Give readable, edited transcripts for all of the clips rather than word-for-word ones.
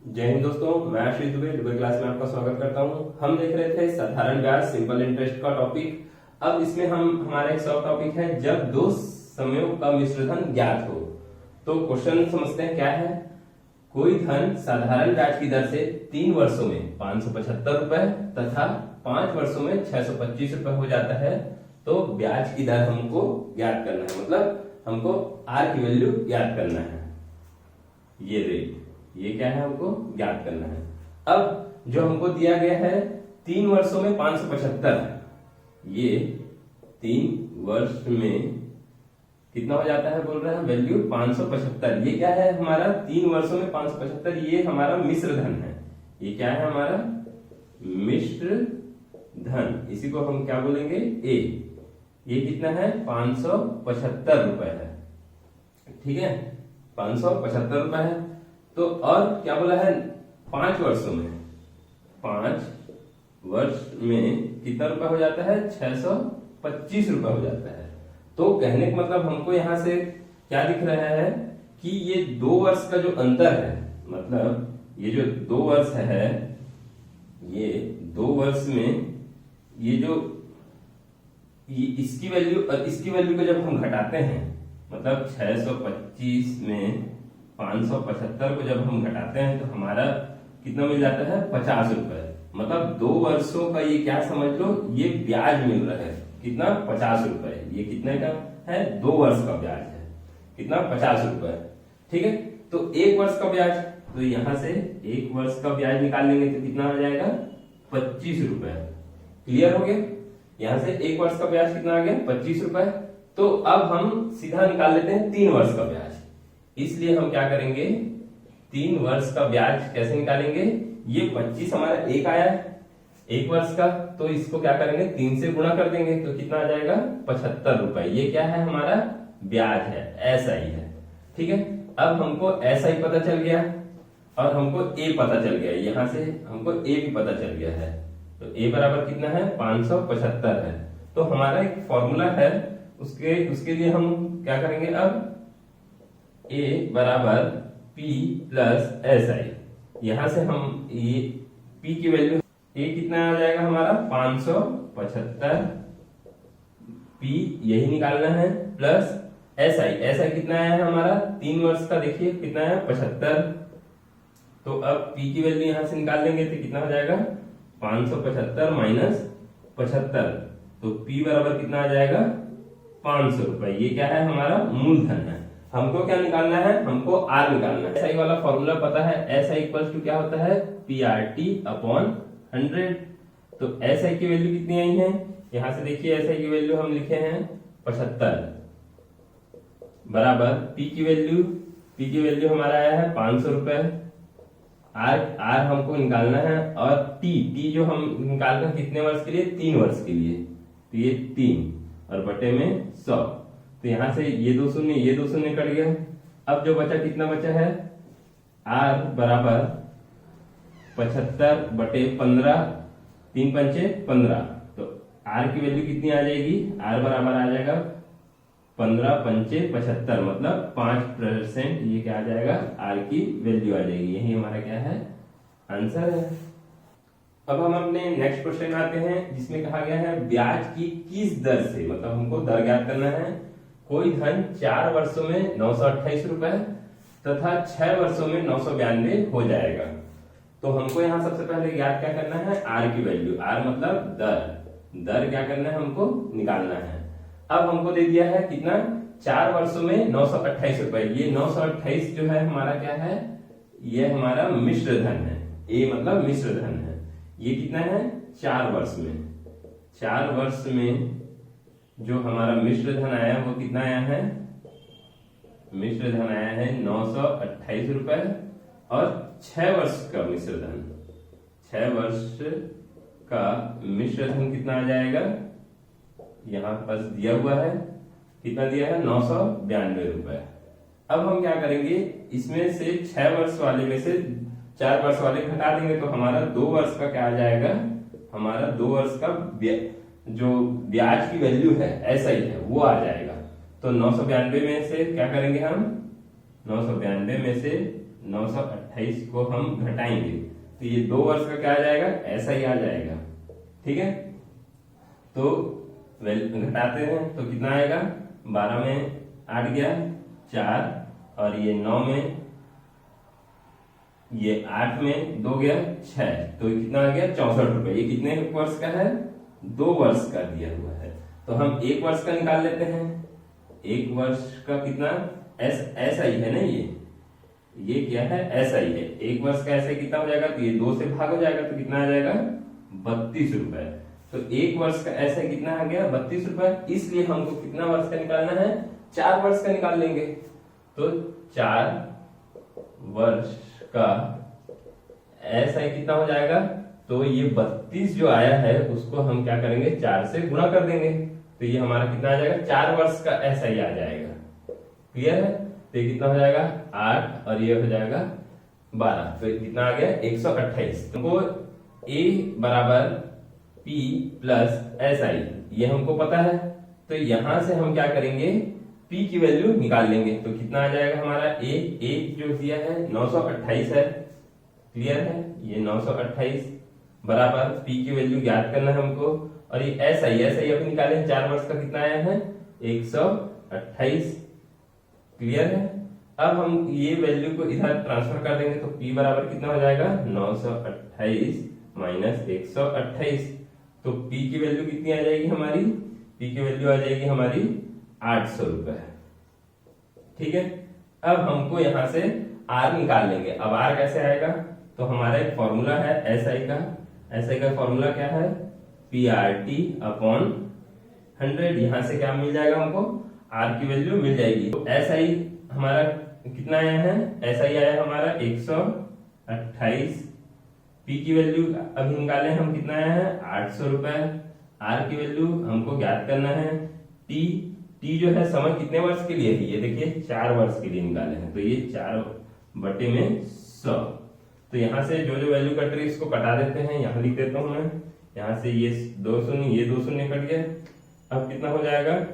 जय हिंद दोस्तों, मैं आशीष दुबे दुबे क्लास में आपका स्वागत करता हूं। हम देख रहे थे साधारण ब्याज सिंपल इंटरेस्ट का टॉपिक। अब इसमें हमारा एक सब टॉपिक है, जब दो समयों का मिश्रधन ज्ञात हो। तो क्वेश्चन समझते हैं क्या है। कोई धन साधारण ब्याज की दर से 3 वर्षों में 575 रुपए तथा 5 वर्षों में 625 रुपए हो जाता है, तो ब्याज की दर हमको ज्ञात करना है, मतलब हमको आर की वैल्यू ज्ञात करना है। ये रेट, ये क्या है, हमको ज्ञात करना है। अब जो हमको दिया गया है 3 वर्षों में 575, ये 3 वर्ष में कितना हो जाता है बोल रहे हैं, वैल्यू 575। ये क्या है हमारा 3 वर्षों में 575, ये हमारा मिश्र धन है। ये क्या है हमारा मिश्र धन, इसी को हम क्या बोलेंगे, ए। ये कितना है 575 रुपए है, ठीक है, 575 रुपए है। तो और क्या बोला है 5 वर्षों में, 5 वर्ष में कितना रुपए हो जाता है, 625 रुपए हो जाता है। तो कहने का मतलब हमको यहां से क्या दिख रहा है कि ये 2 वर्ष का जो अंतर है, मतलब ये जो 2 वर्ष है, ये 2 वर्ष में ये जो इसकी वैल्यू और इसकी वैल्यू को जब हम घटाते हैं, मतलब 625 में 575 को जब हम घटाते हैं तो हमारा कितना मिल जाता है, 50 रुपए। मतलब 2 वर्षों का ये क्या समझ लो, ये ब्याज मिल रहा है, कितना, 50 रुपए। ये कितने का है, 2 वर्ष का ब्याज है, कितना, 50 रुपए, ठीक है। तो 1 वर्ष का ब्याज, तो यहां से 1 वर्ष का ब्याज निकाल लेंगे तो कितना आ जाएगा, 25 रुपए। क्लियर हो गया। यहां से 1 वर्ष का ब्याज कितना आ गया, 25 रुपए। तो अब हम सीधा निकाल लेते हैं 3 वर्ष का ब्याज। इसलिए हम क्या करेंगे, 3 वर्ष का ब्याज कैसे निकालेंगे, ये 25 हमारा एक आया है 1 वर्ष का, तो इसको क्या करेंगे 3 से गुणा कर देंगे तो कितना आ जाएगा, 75 रुपए। ये क्या है हमारा ब्याज है, ऐसा ही है, ठीक है। अब हमको ऐसा ही पता चल गया और हमको ए पता चल गया, यहां से हमको ए भी पता चल गया है। तो ए बराबर कितना है, 575 है। तो हमारा एक फॉर्मूला है, उसके लिए हम क्या करेंगे, अब ए बराबर पी प्लस एस आई। यहां से हम ये पी की वैल्यू, ए कितना आ जाएगा हमारा 575, पी यही निकालना है, प्लस एस आई कितना आया है हमारा 3 वर्ष का, देखिए कितना है 75। तो अब पी की वैल्यू यहां से निकाल लेंगे तो कितना हो जाएगा, 575 माइनस 75, तो पी बराबर कितना आ जाएगा, 500 रुपए। ये क्या है हमारा मूलधन है। हमको क्या निकालना है, हमको आर निकालना है। एसआई वाला फॉर्मूला पता है, एसआई इक्वल्स टू क्या होता है, पीआरटी अपॉन 100। तो एसआई की वैल्यू कितनी आई है, यहां से देखिए एसआई की वैल्यू हम लिखे हैं 75 बराबर पी की वैल्यू हमारा आया है 500 रुपए। आर हमको निकालना है, और टी जो हम निकाल कर कितने वर्ष के लिए, 3 वर्ष के लिए, तो ये 3 और बटे में 100। तो यहां से ये 2 शून्य कट गया। अब जो बचा कितना बचा है, आर बराबर 75 बटे 15, 3 पंचे 15। तो आर की वैल्यू कितनी आ जाएगी, आर बराबर आ जाएगा 15 पंचे 75, मतलब 5%। ये क्या आ जाएगा, आर की वैल्यू आ जाएगी। यही हमारा क्या है, आंसर है। अब हम अपने नेक्स्ट क्वेश्चन में आते हैं, जिसमें कहा गया है ब्याज की किस दर से, मतलब हमको दर ज्ञात करना है। कोई धन 4 वर्षों में 928 रुपए तथा 6 वर्षों में 992 हो जाएगा। तो हमको यहाँ सबसे पहले ज्ञात क्या करना है, आर की वैल्यू। आर मतलब दर क्या करना है, हमको निकालना है। अब हमको दे दिया है कितना, 4 वर्षों में 928 रुपए। ये 928 जो है हमारा क्या है, ये हमारा मिश्र धन है। ए मतलब मिश्र धन है। ये कितना है, 4 वर्ष में। 4 वर्ष में जो हमारा मिश्र धन आया वो कितना आया है, मिश्र धन आया है 928 रुपए। और 6 वर्ष का मिश्र धन, 6 वर्ष का मिश्र धन कितना आ जाएगा, यहां पास दिया हुआ है, कितना दिया है, 992 रुपए। अब हम क्या करेंगे, इसमें से 6 वर्ष वाले में से 4 वर्ष वाले घटा देंगे, तो हमारा 2 वर्ष का क्या आ जाएगा, हमारा 2 वर्ष का जो ब्याज की वैल्यू है ऐसा ही है वो आ जाएगा। तो 992 में से क्या करेंगे हम, 992 में से 928 228 को हम घटाएंगे तो ये 2 वर्ष का क्या आ जाएगा, ऐसा ही आ जाएगा। ठीक है, तो घटाते हैं तो कितना आएगा, 12 में 8 गया 4 और ये 9 में, ये 8 में 2 गया 6, तो कितना आ गया 64 रुपए। ये कितने वर्ष का है, 2 वर्ष का दिया हुआ है। तो हम 1 वर्ष का निकाल लेते हैं। 1 वर्ष का कितना, ऐसा ही है ना, ये क्या है, ऐसा ही है। 1 वर्ष का ऐसे कितना हो जाएगा, तो ये 2 से भाग हो जाएगा तो कितना आ जाएगा 32 रुपए। तो 1 वर्ष का ऐसे कितना आ गया 32 रुपए। इसलिए हमको कितना वर्ष का निकालना है, 4 वर्ष का निकाल लेंगे। तो 4 वर्ष का ऐसा ही कितना हो जाएगा, तो ये 32 जो आया है उसको हम क्या करेंगे, 4 से गुणा कर देंगे तो ये हमारा कितना आ जाएगा, 4 वर्ष का ऐसा ही आ जाएगा। क्लियर है, तो ये कितना हो जाएगा 8 और ये हो जाएगा 12, तो कितना आ गया 128। तो A बराबर P प्लस SI ये हमको पता है, तो यहां से हम क्या करेंगे, P की वैल्यू निकाल लेंगे। तो कितना आ जाएगा हमारा A जो दिया है 928 है। क्लियर है, ये 928 बराबर P की वैल्यू ज्ञात करना है हमको, और ये SI अभी निकाले 4 वर्ष का कितना आया है 128। क्लियर है, अब हम ये वैल्यू को इधर ट्रांसफर कर देंगे तो P बराबर कितना हो जाएगा 928 माइनस 128। तो P की वैल्यू कितनी आ जाएगी हमारी, P की वैल्यू आ जाएगी हमारी 800 रुपए। ठीक है, अब हमको यहां से R निकाल लेंगे। अब R कैसे आएगा, तो हमारा एक फॉर्मूला है SI का फॉर्मूला क्या है, PRT अपॉन 100। यहां से क्या मिल जाएगा हमको, R की वैल्यू मिल जाएगी। तो SI हमारा कितना आया है, SI आया हमारा 128। P की वैल्यू अभी निकाले हम, कितना आया है 800 रुपए। R की वैल्यू हमको ज्ञात करना है। T जो है समय कितने वर्ष के लिए है, ये देखिए 4 वर्ष के लिए निकाले हैं, तो ये 4/100। तो यहाँ से जो जो वैल्यू कट रही है इसको कटा देते हैं, यहाँ लिख देता हूं मैं। यहाँ से ये 2 शून्य, ये 2 शून्य कट गया। अब कितना हो जाएगा,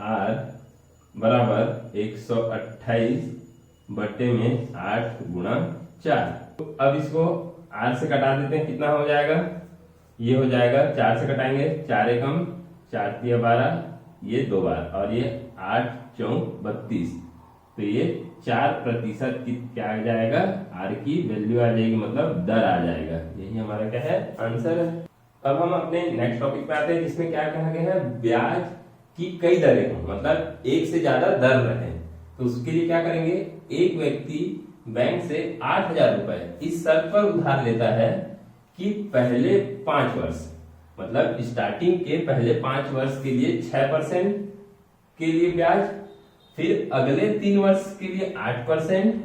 R बराबर 128/8 गुणा 4। तो अब इसको R से कटा देते हैं, कितना हो जाएगा, ये हो जाएगा 4 से कटाएंगे, 4 एकम 4 तिया 12, ये 2 बार और ये 8 चौक 32। तो ये 4% क्या आ जाएगा, R की वैल्यू आ जाएगी, मतलब दर आ जाएगा। यही हमारा क्या है, आंसर है। अब हम अपने नेक्स्ट टॉपिक पे आते हैं, जिसमें क्या कहा गया है, ब्याज की कई दरें हों, मतलब एक से ज्यादा दर रहे। तो उसके लिए क्या करेंगे, एक व्यक्ति बैंक से 8000 रुपए इस शर्त पर उधार लेता है कि पहले 5 वर्ष, मतलब स्टार्टिंग के पहले 5 वर्ष के लिए 6% के लिए ब्याज, फिर अगले 3 वर्ष के लिए 8%,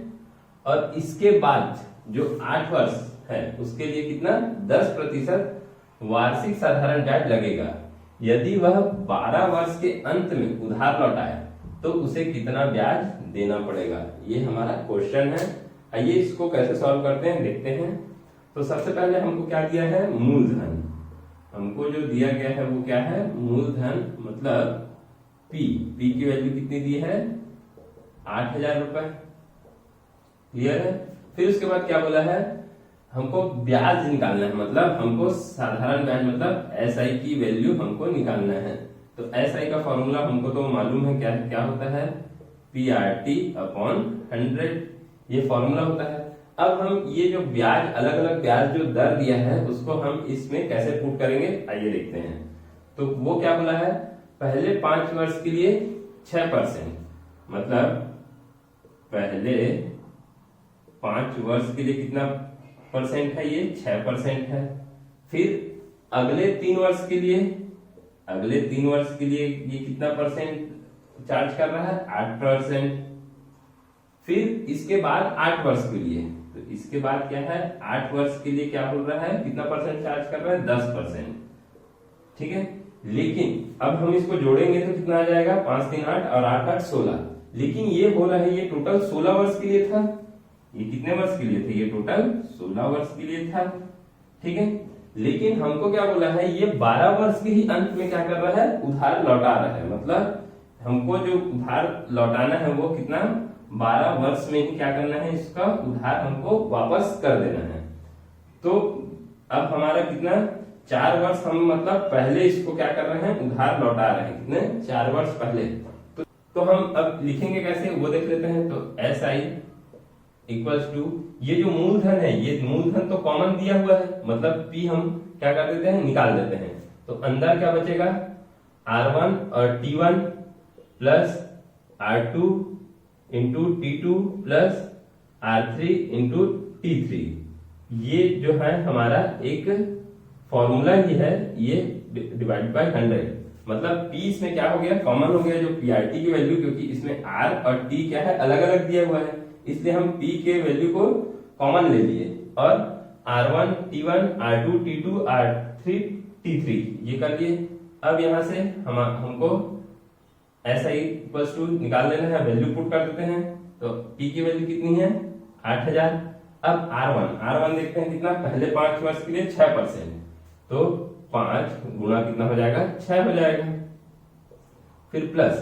और इसके बाद जो 8 वर्ष है उसके लिए कितना 10% वार्षिक साधारण ब्याज लगेगा। यदि वह 12 वर्ष के अंत में उधार लौटाए तो उसे कितना ब्याज देना पड़ेगा, ये हमारा क्वेश्चन है। आइए इसको कैसे सॉल्व करते हैं देखते हैं। तो सबसे पहले हमको क्या दिया है, मूलधन। हमको जो दिया गया है वो क्या है, मूलधन, मतलब P की वैल्यू कितनी दी है 8000 रुपए। क्लियर है, फिर उसके बाद क्या बोला है, हमको ब्याज निकालना है, मतलब हमको साधारण ब्याज मतलब SI की वैल्यू हमको निकालना है। तो SI का फॉर्मूला हमको तो मालूम है क्या क्या होता है, PRT अपॉन 100, ये फॉर्मूला होता है। अब हम ये जो ब्याज, अलग अलग ब्याज जो दर दिया है उसको हम इसमें कैसे पुट करेंगे, आइए देखते हैं। तो वो क्या बोला है, पहले 5 वर्ष के लिए 6%, मतलब पहले 5 वर्ष के लिए कितना परसेंट है, ये 6% है। फिर अगले 3 वर्ष के लिए, ये कितना परसेंट चार्ज कर रहा है, 8%। फिर इसके बाद 8 वर्ष के लिए, तो इसके बाद क्या है, 8 वर्ष के लिए क्या बोल रहा है, कितना परसेंट चार्ज कर रहा है, 10%। ठीक है, लेकिन अब हम इसको जोड़ेंगे तो कितना आ जाएगा, 5 3 8 और 8 8 16। लेकिन ये बोला है ये टोटल 16 वर्ष के लिए था। ये कितने वर्ष के लिए थे, ये टोटल 16 वर्ष के लिए था। ठीक है, लेकिन हमको क्या बोला है, ये 12 वर्ष के ही अंत में क्या कर रहा है, उधार लौटा रहा है। मतलब हमको जो उधार लौटाना है वो कितना 12 वर्ष में ही क्या करना है, इसका उधार हमको वापस कर देना है। तो अब हमारा कितना 4 वर्ष हम मतलब पहले इसको क्या कर रहे हैं, उधार लौटा रहे हैं, कितने 4 वर्ष पहले। तो हम अब लिखेंगे कैसे वो देख लेते हैं। तो एस आई इक्वल्स टू, ये जो मूलधन है, ये मूलधन तो कॉमन दिया हुआ है, मतलब पी हम क्या कर देते हैं, निकाल देते हैं। तो अंदर क्या बचेगा, R1 और T1 plus R2 into T2 plus R3 into T3। ये जो है हमारा एक फॉर्मूला ही है, ये डिवाइड बाय 100, मतलब P इसमें क्या हो गया, कॉमन हो गया जो PRT की वैल्यू, क्योंकि इसमें R और T क्या है, अलग अलग दिया हुआ है, इसलिए हम P के वैल्यू को कॉमन ले लिए और R1 T1 R2 T2 R3 T3 ये कर लिए। अब यहां से हमको ऐसा ही इक्वल्स टू निकाल लेना है, वैल्यू पुट कर देते हैं। तो P की वैल्यू कितनी है, 8000। अब R1 देखते हैं कितना, पहले 5 वर्ष के लिए 6%, तो 5 गुणा कितना हो जाएगा, 6 हो जाएगा। फिर प्लस,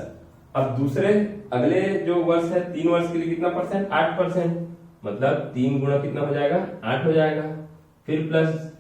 अब दूसरे अगले जो वर्ष है 3 वर्ष के लिए कितना परसेंट, 8%, मतलब 3 गुणा कितना हो जाएगा, 8 हो जाएगा। फिर प्लस,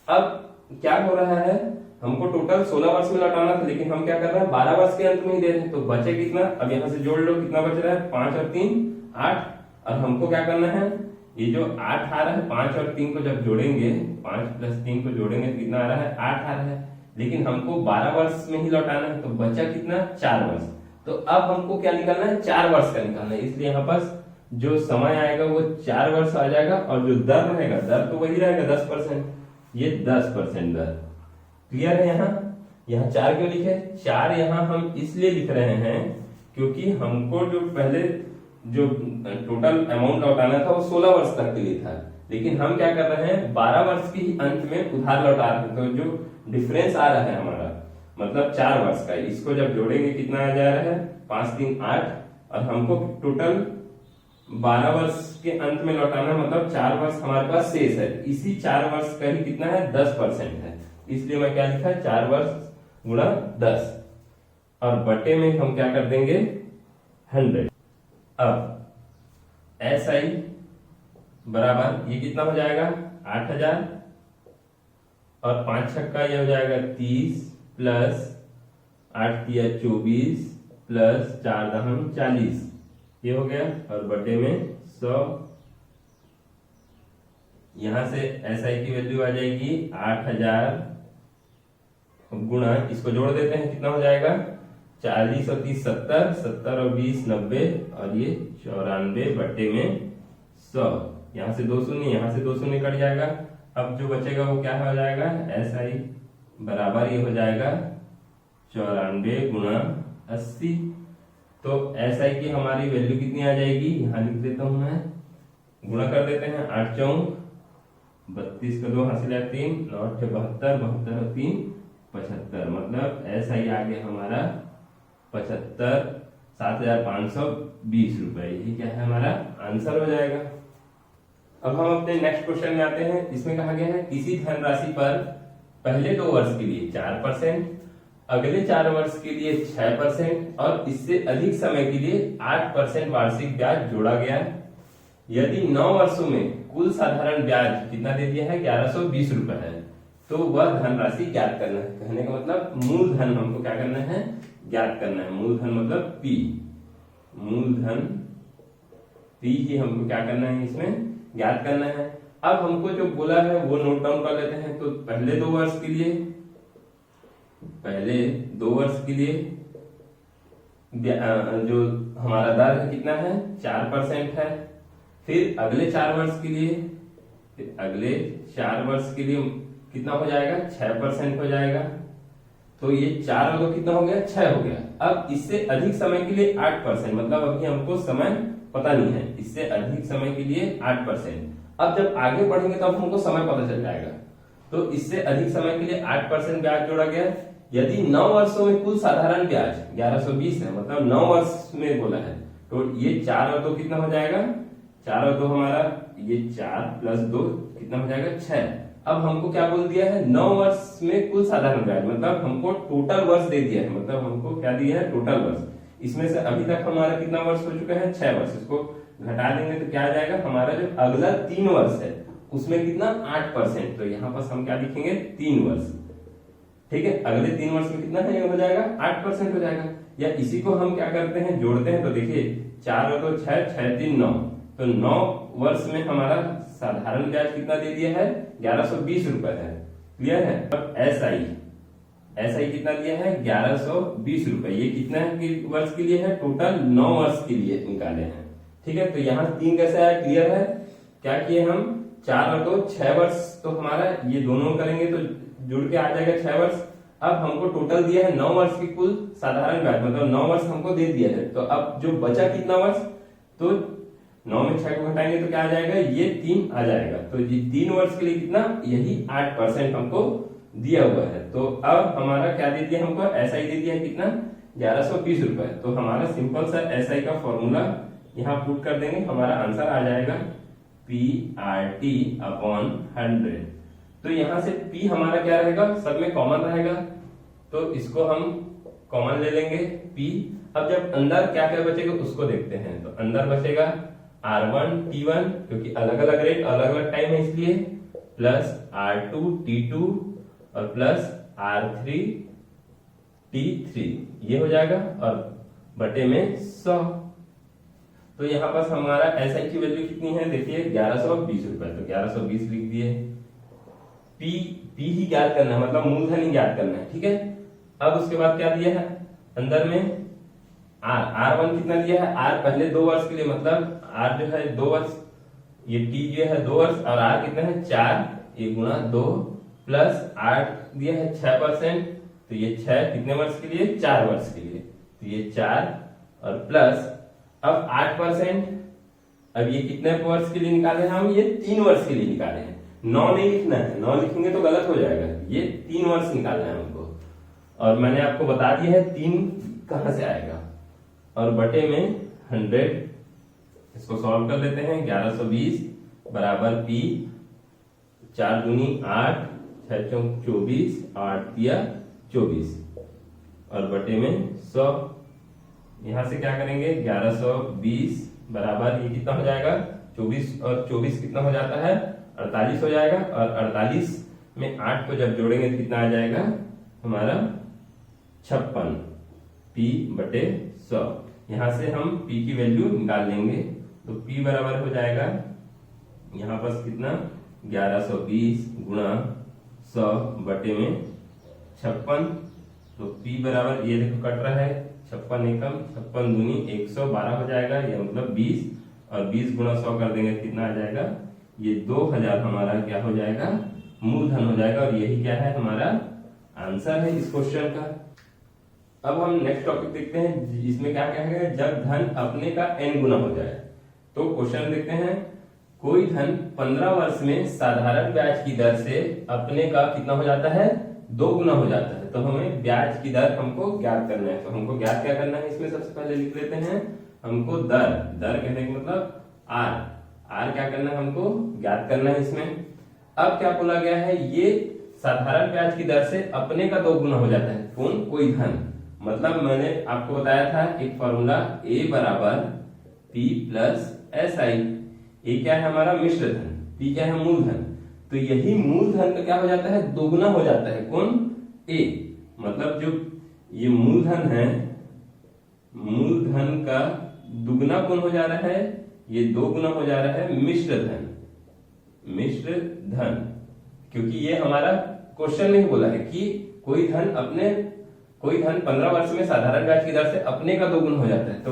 अब क्या हो रहा है, हमको टोटल 16 वर्ष में लौटाना था, लेकिन हम क्या कर रहे हैं 12 वर्ष के अंत में ही दे रहे हैं, तो बचे कितना, अब यहां से जोड़ लो कितना बच रहा है, 5 और 3 8। और हमको क्या करना है, ये जो 8 आ रहा है, 5 और 3 को जब जोड़ेंगे, 5 प्लस 3 को जोड़ेंगे तो कितना आ रहा है, 8 आ रहा है, लेकिन हमको 12 वर्ष में ही लौटाना है, तो बचा कितना, 4 वर्ष। तो अब हमको क्या निकालना है, 4 वर्ष का निकालना है, इसलिए यहाँ पास जो समय आएगा वो 4 वर्ष आ जाएगा, और जो दर रहेगा, दर तो वही रहेगा 10%, ये 10% दर। क्लियर है। यहाँ 4 क्यों लिखे, 4 यहाँ हम इसलिए लिख रहे हैं क्योंकि हमको जो पहले जो टोटल अमाउंट लौटाना था वो 16 वर्ष तक के लिए था, लेकिन हम क्या कर रहे हैं 12 वर्ष के ही अंत में उधार लौटा रहे हैं। तो जो डिफरेंस आ रहा है हमारा, मतलब 4 वर्ष का, इसको जब जोड़ेंगे कितना आ जा रहा है, 5 3 8, और हमको टोटल 12 वर्ष के अंत में लौटाना, मतलब 4 वर्ष हमारे पास शेष है, इसी 4 वर्ष का ही कितना है, 10% है, इसलिए मैं क्या लिखा, 4 वर्ष गुणा 10, और बटे में हम क्या कर देंगे 100। अब एस आई बराबर ये कितना हो जाएगा, 8000, और 5 छक्का ये हो जाएगा 30 प्लस 8 तिया 24 प्लस 4 दहम 40, ये हो गया, और बटे में 100। यहां से एस आई की वैल्यू आ जाएगी 8000 गुणा, इसको जोड़ देते हैं कितना हो जाएगा, 40 और 30 70, 70 और 20 90, और ये 94 बटे में 100। यहाँ से 2 शून्य, यहाँ से 2 शून्य कट जाएगा। अब जो बचेगा वो क्या हो जाएगा, एस आई बराबर ये हो जाएगा 94 गुणा 80। तो एस आई की हमारी वैल्यू कितनी आ जाएगी, यहाँ लिख देता हूं मैं, गुणा कर देते हैं, 8 चौक 32 का 2 हासिल 3, 9 72, 72 और 3 75, मतलब एस आई आ गया हमारा 75,7520 रुपए। यही क्या है हमारा आंसर हो जाएगा। अब हम अपने नेक्स्ट क्वेश्चन में आते हैं। इसमें कहा गया है किसी धनराशि पर पहले 2 वर्ष के लिए 4%, अगले 4 वर्ष के लिए 6% और इससे अधिक समय के लिए 8% वार्षिक ब्याज जोड़ा गया। यदि 9 वर्षों में कुल साधारण ब्याज कितना दे दिया है, 1120 रुपए है, तो वह धनराशि ज्ञात करना है। कहने का मतलब मूलधन हमको क्या करना है, ज्ञात करना है। मूलधन मतलब पी, मूलधन पी ही हमको क्या करना है, इसमें ज्ञात करना है। अब हमको जो बोला है वो नोट डाउन कर लेते हैं। तो पहले 2 वर्ष के लिए, पहले 2 वर्ष के लिए जो हमारा दर है कितना है, 4% है। फिर अगले 4 वर्ष के लिए, अगले 4 वर्ष के लिए कितना हो जाएगा, 6% हो जाएगा। तो ये 4 और 2 कितना हो गया, 6 हो गया। अब इससे अधिक समय के लिए 8%, मतलब अभी हमको समय पता नहीं है, इससे अधिक समय के लिए 8%। अब जब आगे बढ़ेंगे तब हमको समय पता चल जाएगा। तो इससे अधिक समय के लिए 8% ब्याज जोड़ा गया। यदि 9 वर्षों में कुल साधारण ब्याज 1120 है, मतलब 9 वर्ष में बोला है, तो ये 4 और 2 कितना हो जाएगा, 4 और 2 हमारा ये 4 प्लस 2 कितना हो जाएगा, 6। अब हमको क्या बोल दिया है, 9 वर्ष में कुल साधारण ब्याज, मतलब हमको टोटल वर्ष दे दिया है, मतलब हमको क्या दिया है, टोटल वर्ष। इसमें से अभी तक हमारा कितना वर्ष हो चुका है, 6 वर्ष। इसको घटा देंगे तो क्या आ जाएगा, हमारा जो अगला 3 वर्ष है उसमें कितना 8%, तो यहाँ पर हम क्या लिखेंगे 3 वर्ष। ठीक है, अगले 3 वर्ष में कितना है, हो जाएगा 8% हो जाएगा। या इसी को हम क्या करते हैं, जोड़ते हैं, तो देखिए 4 और 2 6, 6 3 9, तो 9 वर्ष में हमारा साधारण ब्याज कितना दे दिया है, 1120 रुपए है। क्लियर है। अब एसआई कितना दिया है, 1120 रुपए। ये कितना वर्ष के लिए है, टोटल 9 वर्ष के लिए निकाले हैं। ठीक है, तो यहाँ 3 कैसे आया, क्लियर है। क्या किए हम, 4 और 2 6 वर्ष, तो हमारा ये दोनों करेंगे तो जुड़ के आ जाएगा 6 वर्ष। अब हमको टोटल दिया है 9 वर्ष की कुल साधारण ब्याज, मतलब 9 वर्ष हमको दे दिया है। तो अब जो बचा कितना वर्ष, तो 9 में 6 को घटाएंगे तो क्या आ जाएगा, ये 3 आ जाएगा। तो ये 3 वर्ष के लिए कितना, यही 8% हमको दिया हुआ है। तो अब हमारा क्या दे दिया हमको, एसआई दे दिया है कितना, 1120 रुपए। तो हमारा सिंपल सा एसआई का फॉर्मूला यहाँ पुट कर देंगे, हमारा आंसर आ जाएगा PRT अपॉन 100। तो यहाँ से P हमारा क्या रहेगा, सब में कॉमन रहेगा, तो इसको हम कॉमन ले लेंगे P। अब जब अंदर क्या क्या बचेगा उसको देखते हैं, तो अंदर बचेगा R1 T1, क्योंकि अलग अलग रेट अलग अलग टाइम है इसलिए, प्लस R2 T2 और प्लस R3 T3, ये हो जाएगा, और बटे में 100। तो यहाँ पर हमारा एसआई की वैल्यू कितनी है, देखिए 1120 रुपए, तो 1120 लिख दिए। पी ही ज्ञात करना है, मतलब मूलधन ही ज्ञात करना है। ठीक है, अब उसके बाद क्या दिया है अंदर में, R1 कितना दिया है, R पहले 2 वर्ष के लिए, मतलब R जो है 2 वर्ष, ये T जो है 2 वर्ष, और R कितना है 4, ये गुणा 2, प्लस R दिया है 6%, तो ये 6 कितने वर्ष के लिए, 4 वर्ष के लिए, तो ये 4, और प्लस अब 8%, अब ये कितने वर्ष के लिए निकाले हैं हम, ये 3 वर्ष के लिए निकाले हैं। 9 नहीं लिखना है, 9 लिखेंगे तो गलत हो जाएगा, ये 3 वर्ष निकालना है हमको। और मैंने आपको बता दिया है 3 कहां से आएगा, और बटे में 100। इसको सॉल्व कर लेते हैं, 1120 बराबर P, 4 दूनी 8, 6 चौक 24, 8 दिया 24, और बटे में 100। यहां से क्या करेंगे, 1120 बराबर ये कितना हो जाएगा, 24 और 24 कितना हो जाता है, 48 हो जाएगा, और 48 में 8 को जब जोड़ेंगे तो कितना आ जाएगा हमारा 56 P बटे 100। यहां से हम P की वैल्यू निकाल लेंगे, तो P बराबर हो जाएगा यहाँ पर कितना, 1120 गुणा 100 बटे में 56। तो P बराबर ये देखो कट रहा है, 56 एकम 56 दूनी 112 हो जाएगा, ये मतलब 20, और 20 गुणा 100 कर देंगे कितना आ जाएगा, ये 2000 हमारा क्या हो जाएगा, मूलधन हो जाएगा। और यही क्या है, हमारा आंसर है इस क्वेश्चन का। अब हम नेक्स्ट टॉपिक देखते हैं, इसमें क्या क्या है, जब धन अपने का n गुना हो जाए। तो क्वेश्चन देखते हैं, कोई धन 15 वर्ष में साधारण ब्याज की दर से अपने का कितना हो जाता है, 2 गुना हो जाता है। तो हमें ब्याज की दर हमको ज्ञात करना है, तो हमको ज्ञात क्या करना है, इसमें सबसे पहले लिख लेते हैं, हमको दर कहने का मतलब R क्या करना है, हमको ज्ञात करना है इसमें। अब क्या बोला गया है, ये साधारण ब्याज की दर से अपने का 2 गुना हो जाता है, कौन, कोई धन। मतलब मैंने आपको बताया था एक फॉर्मूला, A बराबर P प्लस SI। ये क्या है हमारा मिश्र धन, P क्या है मूलधन। तो यही मूलधन का क्या हो जाता है, 2 गुना हो जाता है, कौन, A। मतलब जो ये मूलधन है, मूलधन का दुगना कौन हो जा रहा है, ये 2 गुना हो जा रहा है मिश्र धन। क्योंकि ये हमारा क्वेश्चन नहीं बोला है कि कोई धन 15 वर्ष में साधारण ब्याज की दर से अपने का 2 गुना हो जाता है। तो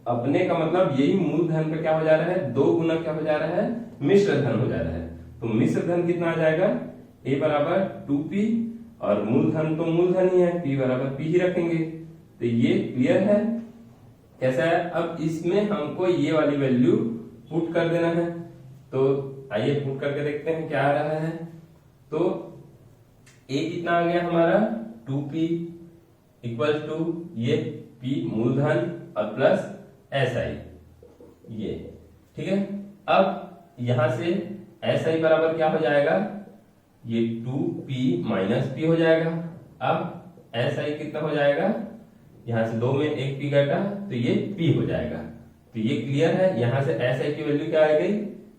अपने का मतलब यही मूलधन का क्या हो जा रहा है, 2 गुना क्या हो जा रहा है, मिश्र धन हो जा रहा है। तो मिश्र धन कितना आ जाएगा, A बराबर 2P, और मूलधन तो मूलधन ही है, P बराबर P ही रखेंगे। तो ये क्लियर है कैसा है। अब इसमें हमको ये वाली वैल्यू पुट कर देना है, तो आइए पुट करके देखते हैं क्या आ रहा है। तो A कितना आ गया हमारा, 2P इक्वल टू ये P मूलधन और प्लस SI, ये ठीक है। अब यहां से SI बराबर क्या हो जाएगा, ये 2P माइनस P हो जाएगा। अब SI कितना हो जाएगा, यहाँ से 2 में एक पी घटा तो ये पी हो जाएगा। तो ये क्लियर है, यहाँ से एस आई की वैल्यू क्या आ गई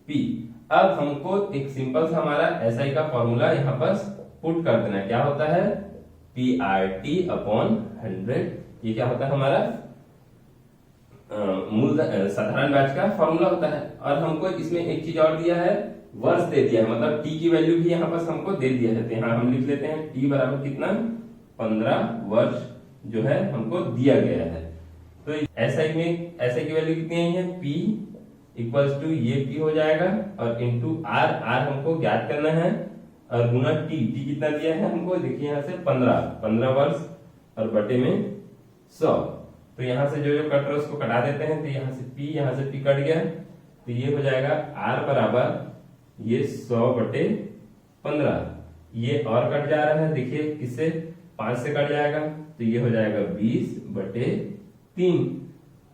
पी। अब हमको एक सिंपल सा हमारा एस आई का फॉर्मूला यहाँ पर पुट कर देना है। क्या होता है पी आर टी अपॉन 100। ये क्या होता है हमारा मूल साधारण बैच का फॉर्मूला होता है। और हमको इसमें एक चीज और दिया है, वर्ष दे दिया है, मतलब टी की वैल्यू भी यहाँ पर हमको दे दिया है। तो यहाँ हम लिख लेते हैं टी बराबर कितना 15 वर्ष जो है हमको दिया गया है। तो एसआई में एसआई की वैल्यू कितनी आई है पी इक्वल्स टू ये पी हो जाएगा और इंटू आर, आर हमको ज्ञात करना है और गुना टी, टी कितना दिया है हमको देखिए यहाँ से 15 वर्ष और बटे में 100। तो यहाँ से जो जो कट रहा है उसको कटा देते हैं। तो यहाँ से पी कट गया तो ये हो जाएगा आर बराबर ये 100/15। ये और कट जा रहा है देखिए किससे 5 से कट जाएगा तो ये हो जाएगा 20/3।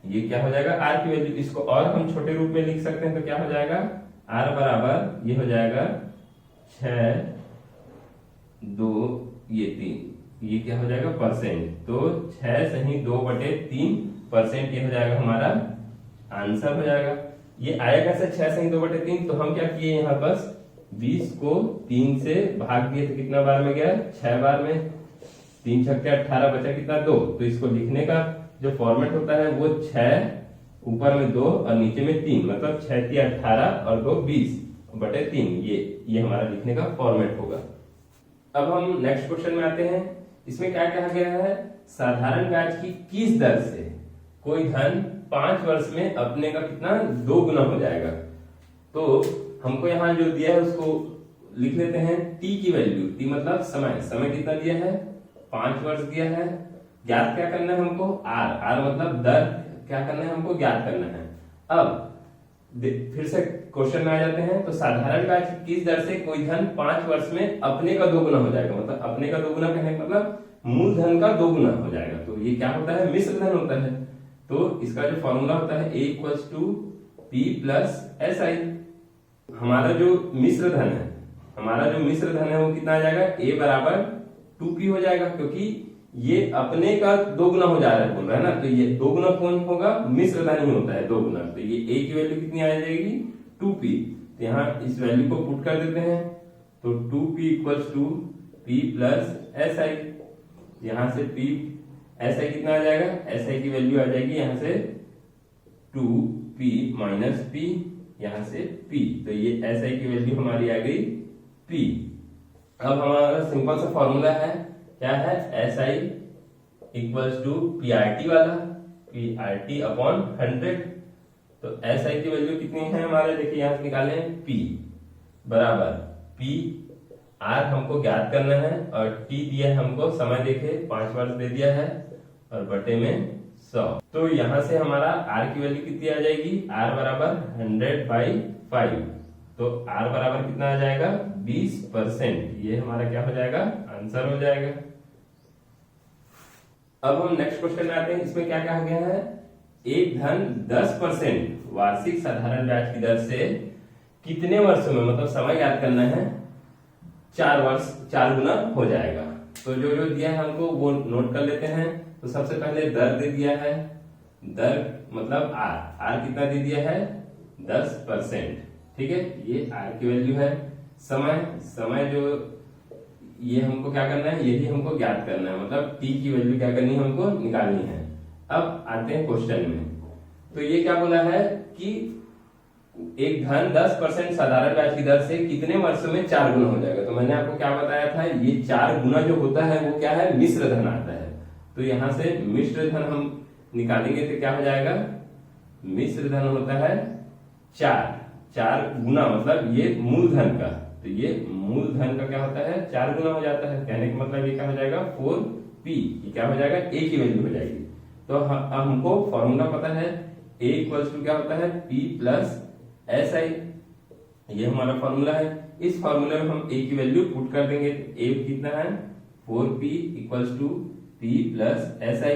ये क्या हो जाएगा आर की वैल्यू। इसको और हम छोटे रूप में लिख सकते हैं तो क्या हो जाएगा आर बराबर ये हो जाएगा 6 2 ये 3, ये क्या हो जाएगा परसेंट। तो 6 सही 2/3% ये हो जाएगा हमारा आंसर हो जाएगा। ये आया कैसे 6 सही 2/3। तो हम क्या किए यहाँ पर 20 को 3 से भाग दिए तो कितना बार में गया 6 बार में। 3 छक्के 18 बचा कितना 2। तो इसको लिखने का जो फॉर्मेट होता है वो 6 ऊपर में 2 और नीचे में 3, मतलब 6 3 18 और 2 20/3। ये हमारा लिखने का फॉर्मेट होगा। अब हम नेक्स्ट क्वेश्चन में आते हैं। इसमें क्या कहा गया है साधारण ब्याज की किस दर से कोई धन 5 वर्ष में अपने का कितना 2 गुना हो जाएगा। तो हमको यहाँ जो दिया है उसको लिख लेते हैं टी की वैल्यू। टी मतलब समय कितना दिया है 5 वर्ष दिया है। ज्ञात क्या करना है हमको आर, आर मतलब दर क्या करना है हमको ज्ञात करना है। अब फिर से क्वेश्चन में आ जाते हैं। तो साधारण ब्याज किस दर से कोई धन 5 वर्ष में अपने का 2 गुना हो जाएगा। मतलब अपने का 2 गुना कहने का मतलब मूल धन का 2 गुना हो जाएगा। तो ये क्या होता है मिश्र धन होता है। तो इसका जो फॉर्मूला होता है A equals to P plus SI। हमारा जो मिश्र धन है वो कितना आ जाएगा A बराबर 2P हो जाएगा, क्योंकि ये अपने का 2 गुना हो जा रहा है बोल रहा है ना। तो ये 2 गुना कौन होगा मिश्र धन ही होता है 2 गुना। तो ये A की वैल्यू कितनी आ जाएगी 2P। तो यहाँ इस वैल्यू को पुट कर देते हैं तो 2P equals to P plus SI। यहाँ से P SI कितना आ जाएगा SI की वैल्यू आ जाएगी यहाँ से 2P माइनस P, यहाँ से P। तो ये SI की वैल्यू हमारी आ गई P। अब हमारा सिंपल सा फॉर्मूला है क्या है SI इक्वल्स टू PRT वाला, PRT अपॉन 100। तो SI की वैल्यू कितनी है हमारे देखिए यहाँ से निकाले P बराबर P, R हमको ज्ञात करना है और T दिया है हमको समय देखे 5 वर्ष दे दिया है और बटे में 100। तो यहाँ से हमारा R की वैल्यू कितनी आ जाएगी R बराबर 100/5। तो R बराबर कितना आ जाएगा 20%। ये हमारा क्या हो जाएगा आंसर हो जाएगा। अब हम नेक्स्ट क्वेश्चन में आते हैं। इसमें क्या कहा गया है एक धन 10% वार्षिक साधारण ब्याज की दर से कितने वर्षों में, मतलब समय याद करना है 4 गुना हो जाएगा। तो जो जो दिया है हमको वो नोट कर लेते हैं। तो सबसे पहले दर दे दिया है, दर मतलब आर कितना दे दिया है 10%, ठीक है ये आर की वैल्यू है। समय जो ये हमको क्या करना है यही हमको ज्ञात करना है, मतलब टी की वैल्यू क्या करनी है हमको निकालनी है। अब आते हैं क्वेश्चन में। तो ये क्या बोला है कि एक धन 10% साधारण ब्याज की दर से कितने वर्षों में 4 गुना हो जाएगा। तो मैंने आपको क्या बताया था ये 4 गुना जो होता है वो क्या है मिश्र धन आता है। तो यहाँ से मिश्र धन हम निकालेंगे तो क्या हो जाएगा मिश्र धन होता है 4 गुना, मतलब ये मूल धन का। तो ये मूल धन का क्या होता है 4 गुना हो जाता है। कहने का मतलब ये क्या हो जाएगा 4P, ये क्या हो जाएगा A की वैल्यू हो जाएगी। तो अब हमको फॉर्मूला पता है A इक्वल्स टू क्या होता है P प्लस SI, ये हमारा फॉर्मूला है। इस फॉर्मूले में हम A की वैल्यू पुट कर देंगे। A कितना है 4P equals to P plus SI।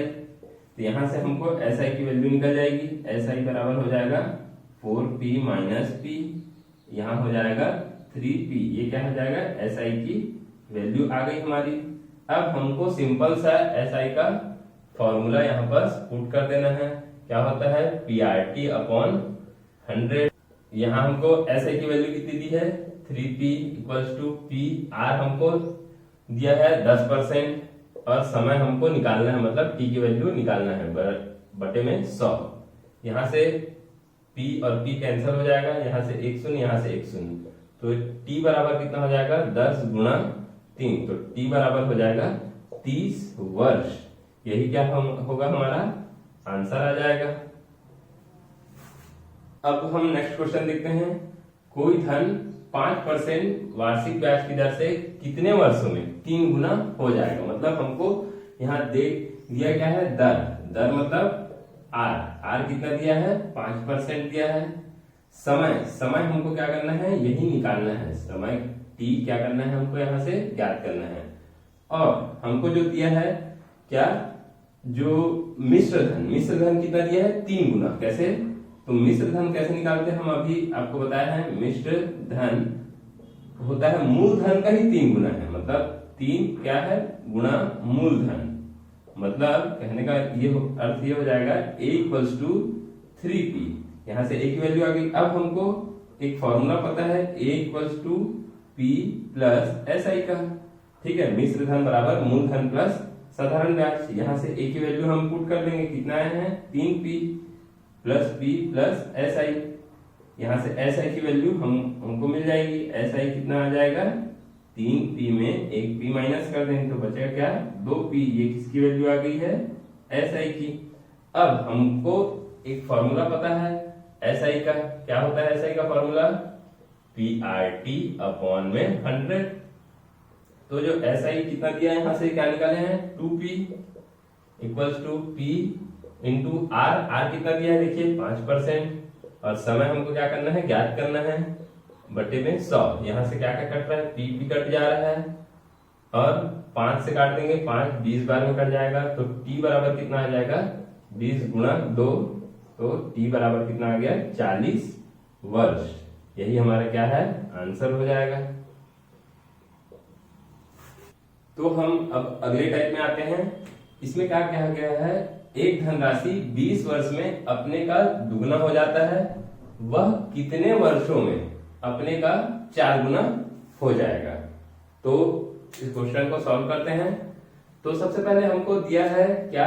तो यहाँ से हमको SI की वैल्यू निकल जाएगी। SI बराबर हो जाएगा 4P माइनस P, यहाँ हो जाएगा 3P। ये क्या हो जाएगा SI की वैल्यू आ गई हमारी। अब हमको सिंपल सा SI का फॉर्मूला यहाँ पर पुट कर देना है। क्या होता है PRT अपॉन 100। यहाँ हमको SI की वैल्यू कितनी दी है 3P equals to P। R हमको दिया है 10% और समय हमको निकालना है, मतलब T की वैल्यू निकालना है बटे में 100। यहाँ से P और P कैंसिल हो जाएगा, यहाँ से 1 शून्य, यहाँ से 1 शून्य, तो T बराबर कितना हो जाएगा 10 गुणा 3, तो T बराबर हो जाएगा 30 वर्ष। यही क्या होगा हमारा आंसर आ जाएगा। अब हम नेक्स्ट क्वेश्चन देखते हैं। कोई धन 5% वार्षिक ब्याज की दर से कितने वर्षों में 3 गुना हो जाएगा। मतलब हमको यहाँ दिया गया है दर मतलब R कितना दिया है 5% दिया है। समय हमको क्या करना है यही निकालना है, समय T क्या करना है हमको यहाँ से ज्ञात करना है। और हमको जो दिया है क्या, जो मिश्र धन कितना दिया है 3 गुना। कैसे, तो मिश्र धन कैसे निकालते हैं हम अभी आपको बताया है। मिश्र धन होता है मूल धन का ही 3 गुना है, मतलब 3 क्या है गुणा मूल धन। मतलब कहने का ये अर्थ ये हो जाएगा A इक्वल्स टू 3P। यहाँ से A की वैल्यू आ गई। अब हमको एक फॉर्मूला पता है A equals to P plus SI का। ठीक है, मिश्र धन बराबर मूल धन प्लस साधारण ब्याज। यहाँ से A की वैल्यू हम पुट कर देंगे, कितना आया है 3P plus P plus SI। यहाँ से SI की वैल्यू हमको मिल जाएगी। SI कितना आ जाएगा 3P में 1P माइनस कर देंगे तो बचेगा क्या 2P। ये किसकी वैल्यू आ गई है SI की। अब हमको एक फॉर्मूला पता है SI का। क्या होता है SI का फॉर्मूला PRT अपॉन में 100। तो जो SI कितना दिया है यहाँ से क्या निकाले हैं 2P equals to P into R कितना दिया है देखिए 5%। और समय हमको क्या करना है ज्ञात करना है बटे में 100। यहाँ से क्या क्या कट रहा है P कट जा रहा है और 5 से काट देंगे 5 20 बार में कट जाएगा, तो T बराबर कितना आ जाएगा 20 गुणा 2, तो T बराबर कितना आ गया 40 वर्ष। यही हमारा क्या है आंसर हो जाएगा। तो हम अब अगले टाइप में आते हैं। इसमें क्या कहा गया है, एक धनराशि 20 वर्ष में अपने का दुगना हो जाता है, वह कितने वर्षों में अपने का 4 गुना हो जाएगा। तो इस क्वेश्चन को सॉल्व करते हैं। तो सबसे पहले हमको दिया है क्या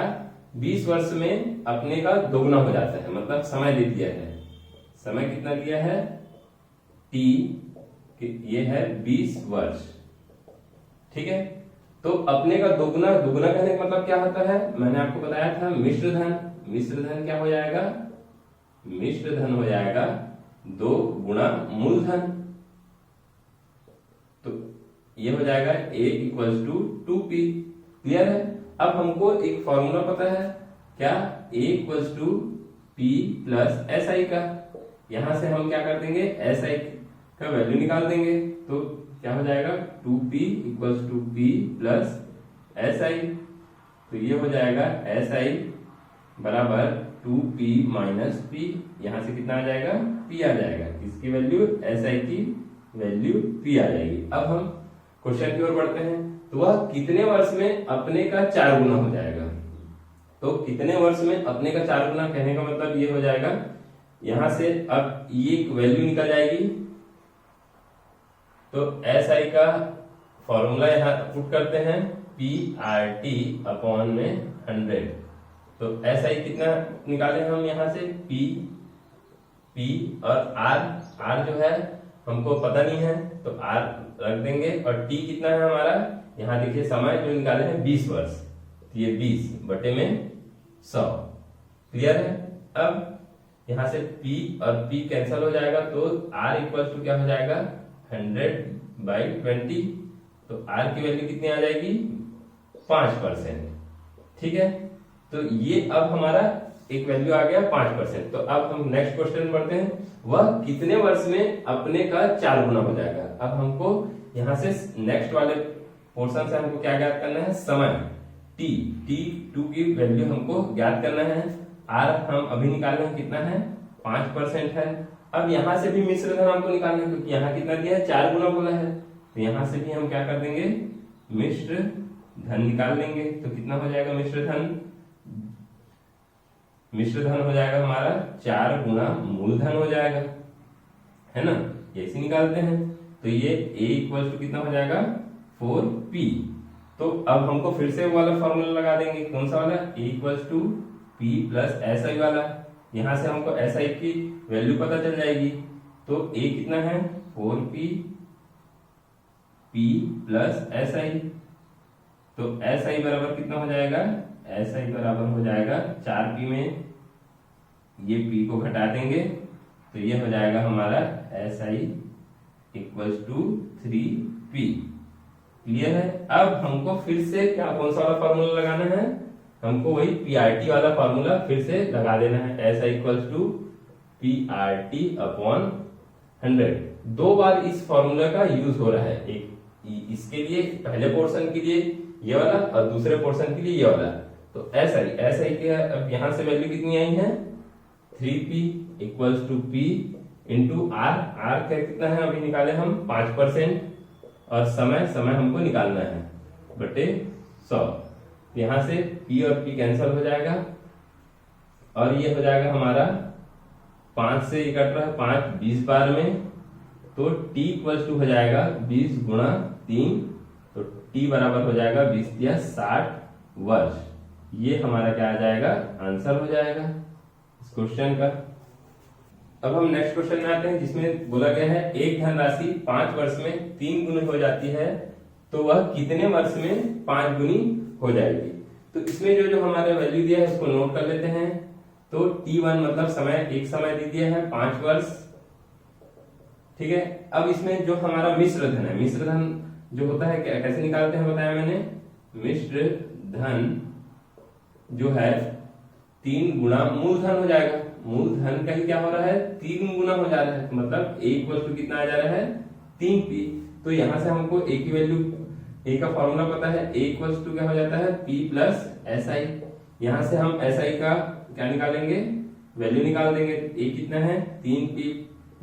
20 वर्ष में अपने का दोगुना हो जाता है, मतलब समय दे दिया है। समय कितना दिया है T, ये है 20 वर्ष। ठीक है, तो अपने का दोगुना कहने का मतलब क्या होता है, मैंने आपको बताया था मिश्र धन क्या हो जाएगा, मिश्र धन हो जाएगा 2 गुणा मूलधन। तो ये हो जाएगा A equals to 2P। Clear है। अब हमको एक फॉर्मूला पता है क्या A equals to P plus SI का। यहां से हम क्या कर देंगे SI का वैल्यू निकाल देंगे, तो क्या हो जाएगा 2P equals to P plus SI। तो ये हो जाएगा SI बराबर 2P माइनस P। यहां से कितना आ जाएगा P आ जाएगा। इसकी वैल्यू SI की वैल्यू P आ जाएगी। अब हम क्वेश्चन की ओर बढ़ते हैं। तो वह कितने वर्ष में अपने का 4 गुना हो जाएगा। तो कितने वर्ष में अपने का 4 गुना कहने का मतलब ये हो जाएगा, यहां से अब ये वैल्यू निकल जाएगी। तो SI का फॉर्मूला यहाँ पुट करते हैं PRT अपॉन में 100। तो SI कितना निकाले हम यहाँ से P और R जो है हमको पता नहीं है, तो R रख देंगे। और T कितना है हमारा, यहाँ देखिए समय जो निकाले हैं 20 वर्ष, तो ये 20 बटे में 100। क्लियर है। अब यहाँ से P और P कैंसिल हो जाएगा, तो R इक्वल टू क्या हो जाएगा 100/20। तो R की वैल्यू कितनी आ जाएगी 5%। ठीक है, तो ये अब हमारा एक वैल्यू आ गया 5%। तो अब हम नेक्स्ट क्वेश्चन पढ़ते हैं। वह कितने वर्ष में अपने का 4 गुना हो जाएगा। अब हमको यहाँ से नेक्स्ट वाले पोर्शन से हमको क्या ज्ञात करना है, समय T2 की वैल्यू हमको ज्ञात करना है। R हम अभी निकाल रहे हैं, कितना है 5% है। अब यहाँ से भी मिश्र धन हमको निकालना है, क्योंकि यहाँ कितना दिया है 4 गुना बोला है। तो यहाँ से भी हम क्या कर देंगे मिश्र धन निकाल लेंगे। तो कितना हो जाएगा मिश्र धन, मिश्र धन हो जाएगा हमारा 4 गुना मूलधन हो जाएगा, है ना, ऐसे निकालते हैं। तो ये a इक्वल टू कितना हो जाएगा 4p। तो अब हमको फिर से वो वाला फॉर्मूला लगा देंगे, कौन सा वाला, a equal to p plus SI वाला। यहां से हमको SI की वैल्यू पता चल जाएगी। तो a कितना है 4p p प्लस SI। तो SI बराबर कितना हो जाएगा, SI बराबर हो जाएगा 4p में ये p को घटा देंगे तो ये हो जाएगा हमारा SI equals to 3p। Clear है। अब हमको फिर से क्या कौन सा वाला फॉर्मूला लगाना है, हमको वही PRT वाला फॉर्मूला फिर से लगा देना है। SI equals to PRT upon 100। 2 बार इस फॉर्मूला का यूज हो रहा है, एक इसके लिए पहले पोर्शन के लिए ये वाला और दूसरे पोर्शन के लिए ये वाला। तो SI के अब यहां से वैल्यू कितनी आई है 3p equals to p into r का कितना है अभी निकाले हम 5%, और समय हमको निकालना है बटे 100। यहां से p और p कैंसिल हो जाएगा और ये हो जाएगा हमारा 5 से कट रहा है 5 20 बार में। तो t इक्वल्स टू हो जाएगा 20 गुणा 3। तो t बराबर हो जाएगा 20 या 60 वर्ष। ये हमारा क्या आ जाएगा, आंसर हो जाएगा इस क्वेश्चन का। अब हम नेक्स्ट क्वेश्चन में आते हैं जिसमें बोला गया है एक धनराशि 5 वर्ष में 3 गुनी हो जाती है तो वह कितने वर्ष में 5 गुनी हो जाएगी। तो इसमें जो हमारे वैल्यू दिया है उसको नोट कर लेते हैं। तो t1 मतलब समय, एक समय दे दिया है 5 वर्ष, ठीक है। अब इसमें जो हमारा मिश्र धन है, मिश्र धन जो होता है क्या कैसे निकालते हैं बताया मैंने। मिश्र धन जो है 3 गुना मूलधन हो जाएगा। मूलधन का ही क्या हो रहा है 3 गुना हो जा रहा है, मतलब a इक्वल टू कितना आ जा रहा है 3p। तो यहां से हमको a की वैल्यू, a का फॉर्मूला पता है, a इक्वल टू क्या हो जाता है p प्लस SI। यहां से हम SI का क्या निकालेंगे, वैल्यू निकाल देंगे। a कितना है 3p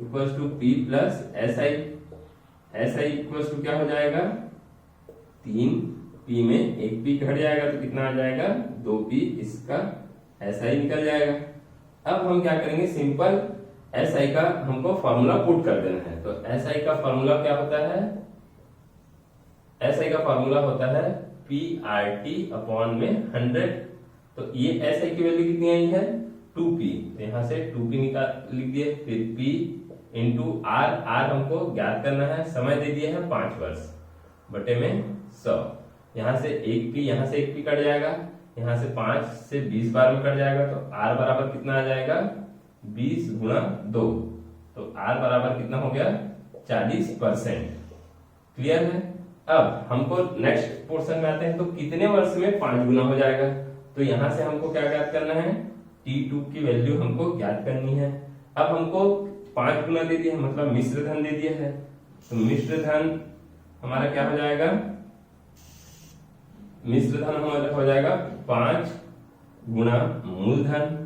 equal to p plus SI। SI equal to क्या हो जाएगा 3p में 1p घट जाएगा तो कितना आ जाएगा 2p, इसका SI निकल जाएगा। अब हम क्या करेंगे, सिंपल SI का हमको फॉर्मूला पुट कर देना है। तो SI का फॉर्मूला क्या होता है, SI का फॉर्मूला होता है PRT अपॉन में 100। तो ये SI की वैल्यू कितनी आई है 2p, तो यहां से 2p निकाल लिख दिए, फिर p इंटू r हमको ज्ञात करना है, समय दे दिया है 5 वर्ष बटे में 100। यहां से 1p, यहां से 1p कट जाएगा, यहां से 5 से 20 बार में कट जाएगा। तो r बराबर कितना आ जाएगा 20 गुणा 2। तो r बराबर कितना हो गया 40%। क्लियर है। अब हमको नेक्स्ट पोर्शन में आते हैं। तो कितने वर्ष में 5 गुना हो जाएगा। तो यहां से हमको क्या ज्ञात करना है, t2 की वैल्यू हमको ज्ञात करनी है। अब हमको 5 गुना दे दिया है, मतलब मिश्र धन दे दिया है। तो मिश्र धन हमारा क्या हो जाएगा, मिश्र धन हमारा हो जाएगा 5 गुना मूलधन।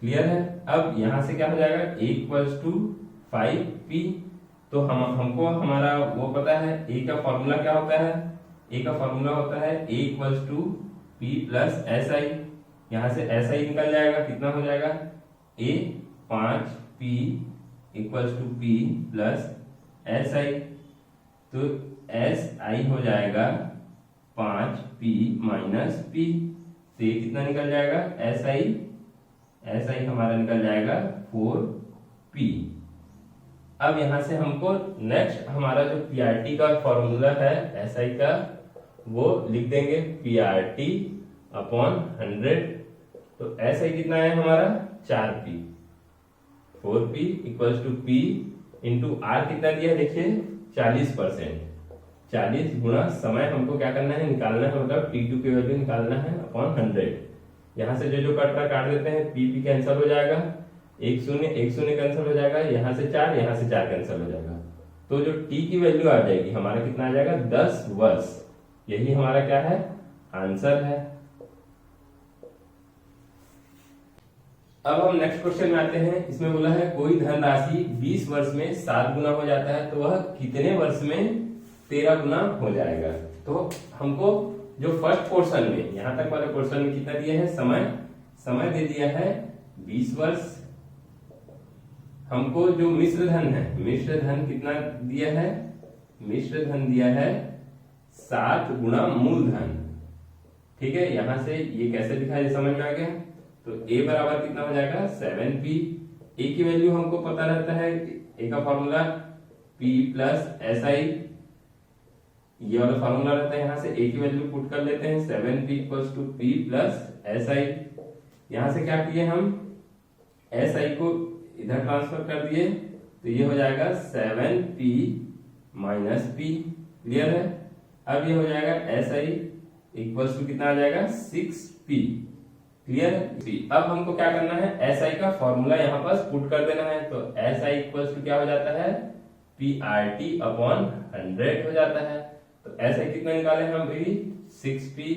क्लियर है। अब यहां से क्या हो जाएगा a इक्वल्स टू 5p। तो हमको हमारा वो पता है a का फॉर्मूला क्या होता है, a का फॉर्मूला होता है a equals to p plus SI। यहां से SI निकल जाएगा, कितना हो जाएगा a 5p equals to p plus SI। तो SI हो जाएगा 5p माइनस p। तो ये कितना निकल जाएगा SI हमारा निकल जाएगा 4p। अब यहां से हमको नेक्स्ट हमारा जो PRT का फॉर्मूला है SI का वो लिख देंगे, PRT अपॉन 100। तो SI कितना है हमारा 4p, 4p equals to p into r कितना दिया है देखिए 40%। 40 गुणा समय हमको क्या करना है निकालना है, मतलब t2 की वैल्यू निकालना है अपॉन 100। यहां से जो कट रहा काट देते हैं, p कैंसिल हो जाएगा, 1 0 कैंसिल हो जाएगा, यहां से 4 कैंसिल हो जाएगा। तो जो t की वैल्यू आ जाएगी हमारा कितना आ जाएगा 10 वर्ष। यही हमारा क्या है आंसर है। अब हम नेक्स्ट क्वेश्चन में आते हैं। इसमें बोला है कोई धनराशि 20 वर्ष में 7 गुना हो जाता है तो वह कितने वर्ष में 13 गुना हो जाएगा। तो हमको जो फर्स्ट पोर्शन में, यहां तक वाले पोर्शन में कितना दिया है समय समय दे दिया है 20 वर्ष। हमको जो मिश्र धन है, मिश्र धन कितना दिया है, मिश्र धन दिया है 7 गुणा मूलधन। ठीक है, यहां से ये कैसे लिखा है समझ में आ गया। तो a बराबर कितना हो जाएगा 7p। a की वैल्यू हमको पता रहता है, a का फॉर्मूला p प्लस SI, ये वाला फॉर्मूला रहता है। यहां से a की वैल्यू पुट कर लेते हैं 7p equals to p plus SI। यहां से क्या किए हम, SI को इधर ट्रांसफर कर दिए, तो ये हो जाएगा 7p माइनस p। क्लियर है। अब ये हो जाएगा SI इक्वल्स टू कितना आ जाएगा 6p। क्लियर है। अब हमको क्या करना है, SI का फॉर्मूला यहाँ पर पुट कर देना है। तो SI इक्वल्स टू क्या हो जाता है, PRT अपॉन 100 हो जाता है। तो SI कितना निकाले हम अभी 6p,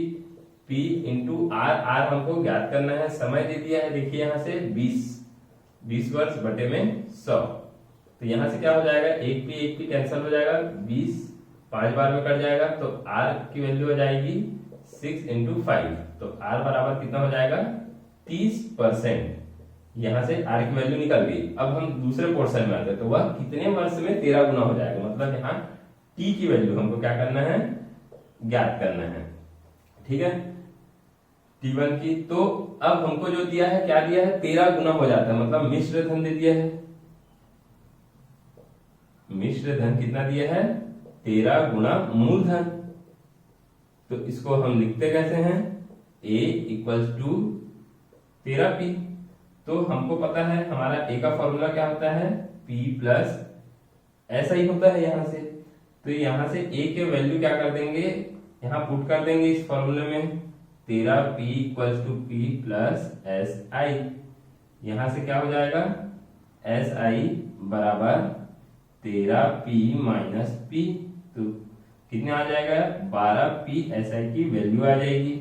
p इंटू R हमको ज्ञात करना है। समय दे दिया है, देखिए यहाँ से 20 वर्ष बटे में 100। तो यहाँ से क्या हो जाएगा, एक p कैंसिल हो जाएगा, 20 5 बार में कट जाएगा। तो R की वैल्यू हो जाएगी 6 इंटू 5। तो R बराबर कितना हो जाएगा 30%। यहां से R की वैल्यू निकल गई। अब हम दूसरे पोर्शन में आते हैं, तो वह कितने वर्ष में 13 गुना हो जाएगा। मतलब यहाँ T की वैल्यू हमको क्या करना है, ज्ञात करना है। ठीक है, T1 की। तो अब हमको जो दिया है, क्या दिया है, 13 गुना हो जाता है। मतलब मिश्र धन दे दिया है, मिश्र धन कितना दिया है 13 गुना मूलधन। तो इसको हम लिखते कैसे हैं, a इक्वल्स टू 13p। तो हमको पता है हमारा a का फॉर्मूला क्या होता है, p प्लस ऐसा ही होता है यहां से। तो यहां से a के वैल्यू क्या कर देंगे, यहां पुट कर देंगे इस फॉर्मूले में 13p equals to p plus SI। यहां से क्या हो जाएगा, SI बराबर 13p माइनस p। तो कितने आ जाएगा 12p SI की वैल्यू आ जाएगी।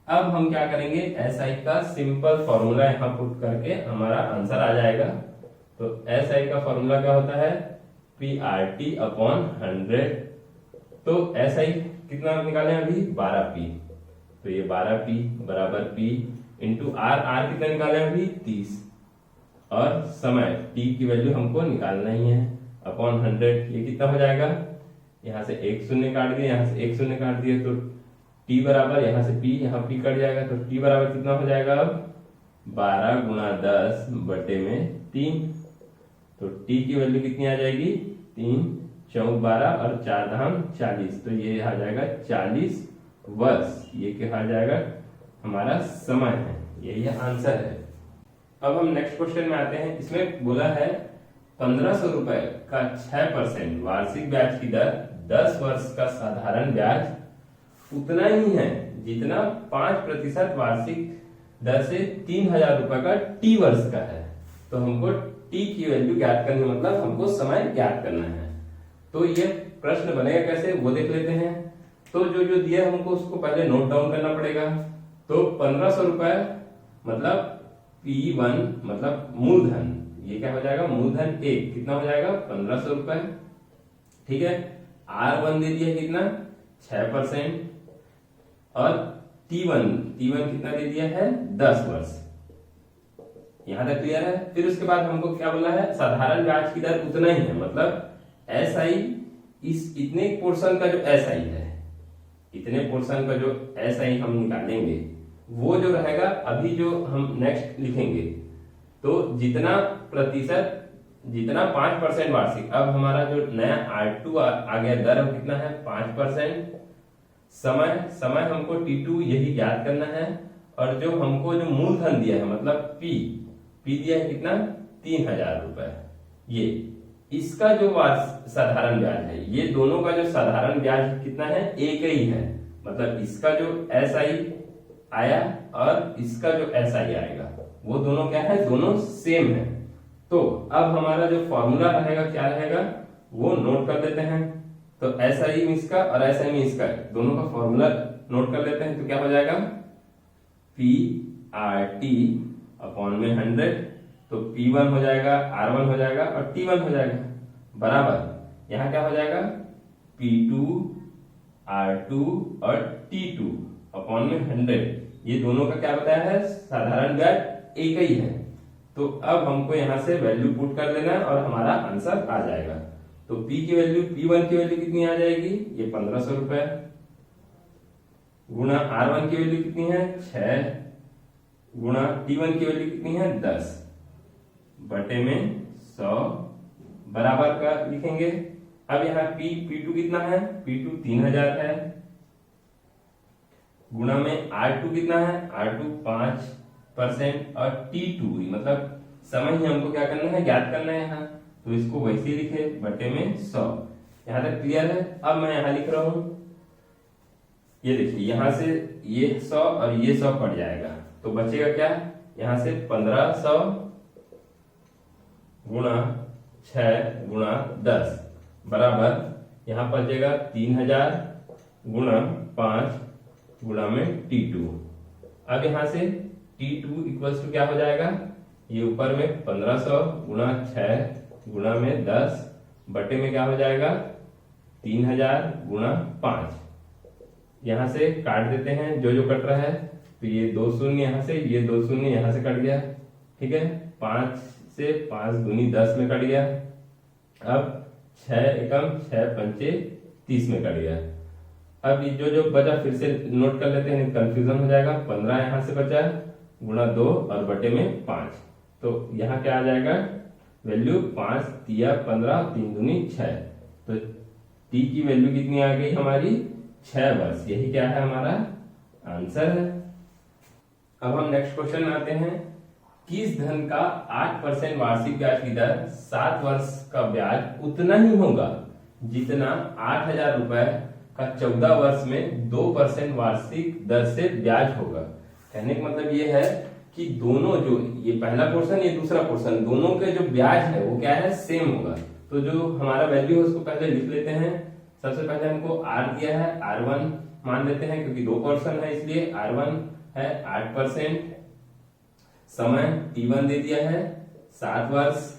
अब हम क्या करेंगे, SI का सिंपल फॉर्मूला यहाँ पुट करके हमारा आंसर आ जाएगा। तो SI का फॉर्मूला क्या होता है, PRT अपॉन 100। तो SI कितना निकाले अभी 12p। तो ये 12p बराबर p इंटू R कितना निकाले अभी 30। और समय t की वैल्यू हमको निकालना ही है अपॉन 100। ये कितना हो जाएगा, यहाँ से एक शून्य काट दिए, यहाँ से एक शून्य काट दिए। तो t बराबर यहाँ से p, यहाँ p कट जाएगा। तो t बराबर कितना हो जाएगा अब 12 गुणा 10 बटे में 3। तो t की वैल्यू कितनी आ जाएगी 3 चौक 12 और 4 धाम 40। तो ये आ जाएगा 40 वर्ष। ये क्या आ जाएगा, हमारा समय है। यही आंसर है। अब हम नेक्स्ट क्वेश्चन में आते हैं। इसमें बोला है 1500 रुपए का 6% वार्षिक ब्याज की दर 10 वर्ष का साधारण ब्याज उतना ही है जितना 5% वार्षिक दर से 3000 रुपए का टी वर्ष का है। तो हमको टी की वैल्यू ज्ञात करनी, मतलब हमको समय ज्ञात करना है। तो ये प्रश्न बनेगा कैसे वो देख लेते हैं। तो जो दिया हमको उसको पहले नोट डाउन करना पड़ेगा। तो 1500 रुपए मतलब P1 मतलब मूलधन, ये क्या हो जाएगा मूलधन एक कितना हो जाएगा 1500 रुपए। ठीक है, R1 दे दिया कितना 6% और T1 कितना दे दिया है 10 वर्ष। यहां तक क्लियर है। फिर उसके बाद हमको क्या बोला है, साधारण ब्याज की दर उतना ही है। मतलब SI इस इतने पोर्शन का जो SI है, इतने पोर्शन का जो SI हम निकालेंगे वो जो रहेगा, अभी जो हम नेक्स्ट लिखेंगे तो जितना प्रतिशत, जितना 5% वार्षिक। अब हमारा जो नया R2 आ गया दर कितना है 5%। समय हमको T2 यही ज्ञात करना है। और जो हमको जो मूलधन दिया है मतलब P दिया है कितना 3000 रुपए। ये इसका जो साधारण ब्याज है, ये दोनों का जो साधारण ब्याज कितना है एक ही है। मतलब इसका जो SI आया और इसका जो SI आएगा वो दोनों क्या है, दोनों सेम है। तो अब हमारा जो फॉर्मूला रहेगा क्या रहेगा वो नोट कर देते हैं। तो SI में इसका और SI में इसका दोनों का फॉर्मूला नोट कर लेते हैं। तो क्या हो जाएगा PRT अपॉन में 100। तो P1 हो जाएगा, R1 हो जाएगा और T1 हो जाएगा बराबर। यहाँ क्या हो जाएगा P2 R2 और T2 अपॉन में 100। ये दोनों का क्या बताया है, साधारण ब्याज एक ही है। तो अब हमको यहाँ से वैल्यू पुट कर लेना है और हमारा आंसर आ जाएगा। तो P की वैल्यू, P1 की वैल्यू कितनी आ जाएगी, ये 1500 रुपए, गुणा R1 की वैल्यू कितनी है 6, गुणा T1 की वैल्यू कितनी है 10, बटे में 100 बराबर का लिखेंगे। अब यहाँ P2 कितना है, P2 3000 है, गुणा में R2 कितना है, R2 5% और T2 मतलब समय ही हमको क्या करना है, ज्ञात करना है यहाँ, तो इसको वैसे ही लिखे बटे में 100। यहाँ तक क्लियर है। अब मैं यहाँ लिख रहा हूं, ये देखिए यहाँ से ये 100 और ये 100 कट जाएगा, तो बचेगा क्या, यहाँ से 1500 गुणा 6 गुणा 10 बराबर यहाँ पर बचेगा 3000 गुणा 5 गुणा में T2। अब यहाँ से T2 इक्वल्स टू क्या हो जाएगा, ये ऊपर में 1500 गुणा 6 गुणा में 10 बटे में क्या हो जाएगा 3000 गुणा 5। यहाँ से काट देते हैं जो जो कट रहा है, तो ये 2 शून्य यहाँ से, ये 2 शून्य यहाँ से कट गया, ठीक है। 5 से 5 दूनी 10 में कट गया। अब 6 एकम 6 पंचे 30 में कट गया। अब ये जो जो बचा फिर से नोट कर लेते हैं, कंफ्यूजन हो जाएगा। 15 यहाँ से बचा गुणा 2 और बटे में 5, तो यहाँ क्या आ जाएगा वैल्यू 5 तिया 15 3 दूनी 6, तो टी की वैल्यू कितनी आ गई हमारी 6 वर्ष। यही क्या है हमारा आंसर है। अब हम नेक्स्ट क्वेश्चन में आते हैं। किस धन का 8% वार्षिक ब्याज की दर 7 वर्ष का ब्याज उतना ही होगा जितना 8000 रुपए का 14 वर्ष में 2% वार्षिक दर से ब्याज होगा। कहने का मतलब ये है कि दोनों जो ये पहला पोर्शन ये दूसरा पोर्शन दोनों के जो ब्याज है वो क्या है सेम होगा। तो जो हमारा वैल्यू है उसको पहले लिख लेते हैं। सबसे पहले हमको R दिया है, R1 मान लेते हैं क्योंकि 2 पोर्शन है इसलिए R1 है 8%, समय T1 दे दिया है 7 वर्ष।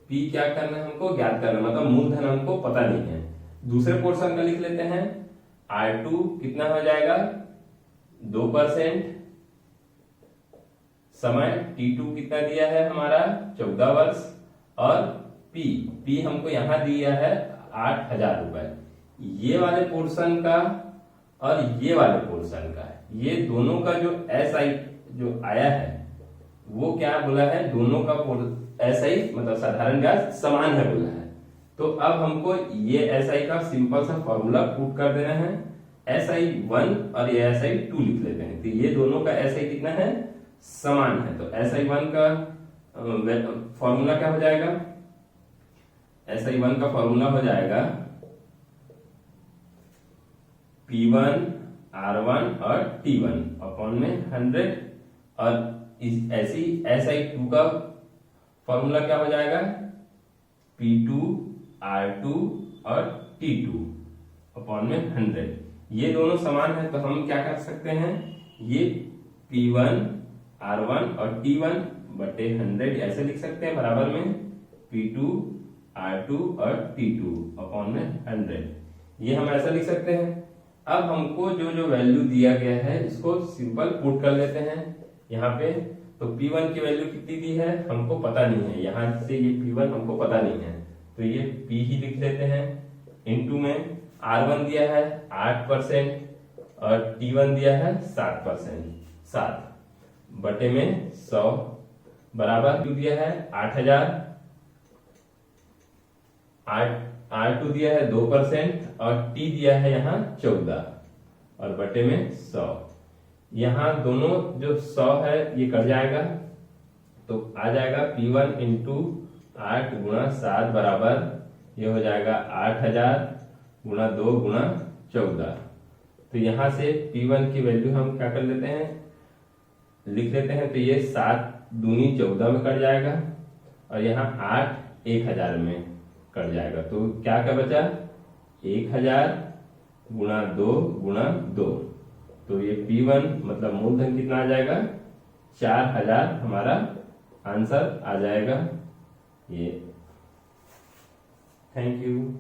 P क्या करना है हमको ज्ञात करना, मतलब मूलधन हमको पता नहीं है। दूसरे पोर्शन का लिख लेते हैं। R2 कितना हो जाएगा 2%, समय T2 कितना दिया है हमारा 14 वर्ष, और P हमको यहां दिया है 8000 रुपए। ये वाले पोर्शन का और ये वाले पोर्शन का, ये दोनों का जो SI जो आया है वो क्या बोला है, दोनों का SI मतलब साधारण ब्याज समान है बोला है। तो अब हमको ये SI का सिंपल सा फॉर्मूला पुट कर देना है। SI1 और ये SI2 लिख लेते हैं। तो ये दोनों का SI कितना है समान है। तो SI1 का फॉर्मूला क्या हो जाएगा, SI1 का फॉर्मूला हो जाएगा P1 R1 और T1 अपॉन में 100, और इस ऐसी SI2 का फॉर्मूला क्या हो जाएगा P2 R2 और T2 अपॉन में 100। ये दोनों समान है तो हम क्या कर सकते हैं, ये P1 R1 और T1 बटे 100 ऐसे लिख सकते हैं, बराबर में P2 R2 और T2 अपॉन में 100, ये हम ऐसा लिख सकते हैं। अब हमको जो जो वैल्यू दिया गया है इसको सिंपल पुट कर लेते हैं यहाँ पे। तो P1 की वैल्यू कितनी दी है हमको पता नहीं है, यहाँ से ये P1 हमको पता नहीं है तो ये P ही लिख लेते हैं। इनटू में R1 दिया है 8% और T1 दिया है 7%, 7 बटे में 100 बराबर Q दिया है 8000, R2 दिया है 2% और T दिया है यहाँ 14 और बटे में 100। यहाँ दोनों जो 100 है ये कट जाएगा तो आ जाएगा P1 इंटू 8 गुणा 7 बराबर ये हो जाएगा 8000 गुणा 2 गुणा 14। तो यहाँ से P1 की वैल्यू हम क्या कर लेते हैं, लिख लेते हैं। तो ये 7 दूनी 14 में कट जाएगा और यहाँ 8 1000 में कट जाएगा। तो क्या क्या बचा 1000 गुणा 2 गुणा 2। तो ये P1 मतलब मूलधन कितना आ जाएगा 4000 हमारा आंसर आ जाएगा ये। Thank you.